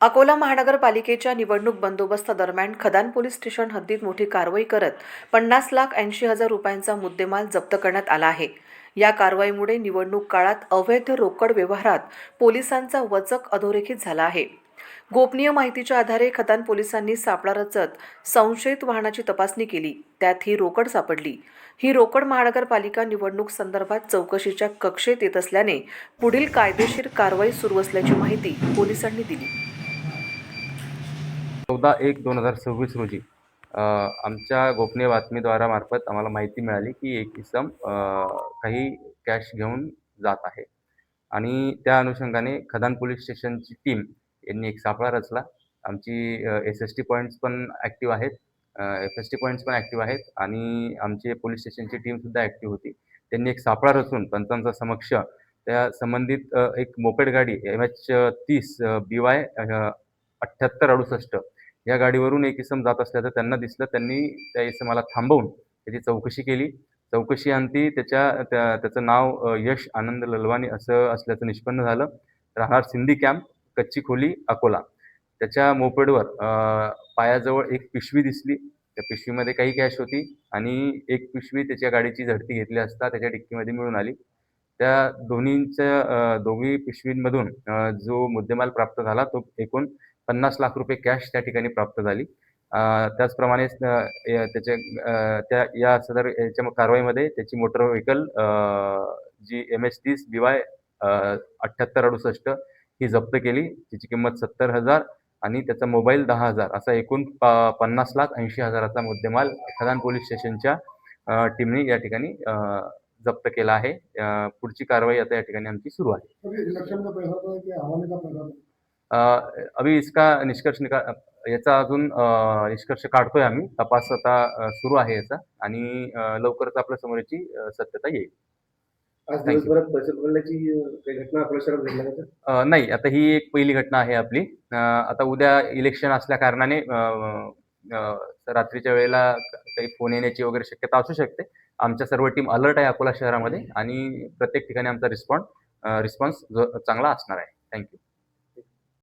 अकोला महानगरपालिकेच्या निवडणूक बंदोबस्तादरम्यान खदान पोलीस स्टेशन हद्दीत मोठी कारवाई करत 50,80,000 रुपयांचा मुद्देमाल जप्त करण्यात आला आहे. या कारवाईमुळे निवडणूक काळात अवैध रोकड व्यवहारात पोलिसांचा वचक अधोरेखित झाला आहे. गोपनीय माहितीच्या आधारे खदान पोलिसांनी सापळा रचत संशयित वाहनाची तपासणी केली. त्यात ही रोकड सापडली. ही रोकड महानगरपालिका निवडणूक संदर्भात चौकशीच्या कक्षेत येत असल्याने पुढील कायदेशीर कारवाई सुरू असल्याची माहिती पोलिसांनी दिली. 14/1/2026 रोजी आमच्या गोपनीय बातमीद्वारा मार्फत आम्हाला माहिती मिळाली की एक इसम काही कॅश घेऊन जात आहे आणि त्या अनुषंगाने खदान पोलीस स्टेशनची टीम यांनी एक सापळा रचला. आमची SST पॉईंट्स पण ॲक्टिव्ह आहेत, FST पॉईंट्स पण ॲक्टिव्ह आहेत आणि आमची पोलीस स्टेशनची टीमसुद्धा ॲक्टिव्ह होती. त्यांनी एक सापळा रचून पंचांचा समक्ष त्या संबंधित एक मोपेड गाडी MH30 BY 7868 या गाडीवरून एक इसम जात असल्याचं त्यांना दिसलं. त्यांनी त्या इसमाला थांबवून त्याची चौकशी केली. चौकशी अंती त्याचं नाव यश आनंद ललवानी असं असल्याचं निष्पन्न झालं. राहणार सिंधी कॅम्प, कच्ची खोली, अकोला. त्याच्या मोपेडवर पायाजवळ एक पिशवी दिसली. त्या पिशवीमध्ये काही कॅश होती आणि एक पिशवी त्याच्या गाडीची झडती घेतली असता त्याच्या डिक्कीमध्ये मिळून आली. त्या दोघी पिशवींमधून जो मुद्देमाल प्राप्त झाला तो एकूण 50 लाख रुपये कॅश त्या ठिकाणी प्राप्त झाली. त्याचप्रमाणे या सदर याच्या कारवाईमध्ये त्याची मोटर व्हेकल जी MH30 BY 7868 ही जप्त केली. तिची किंमत 70,000 आणि त्याचा मोबाईल 10,000 असा एकूण 50,80,000चा मुद्देमाल खदान पोलीस स्टेशनच्या टीमने या ठिकाणी जप्त केला आहे. पुढची कारवाई आता या ठिकाणी आमची सुरू आहे. अभी इसका याचा अजून निष्कर्ष काढतोय आम्ही. तपास आता सुरू आहे याचा आणि लवकरच आपल्या समोर याची सत्यता येईल. आज दिवसभरात पैसे पकडण्याची काही घटना आपल्या शहरात घडल्या का? नाही, आता ही एक पहिली घटना आहे आपली. आता उद्या इलेक्शन असल्या कारणाने रात्रीच्या वेळेला काही फोन येण्याची वगैरे शक्यता असू शकते. आमच्या सर्व टीम अलर्ट आहे अकोला शहरामध्ये आणि प्रत्येक ठिकाणी आमचा रिस्पॉन्स चांगला असणार आहे. थँक्यू.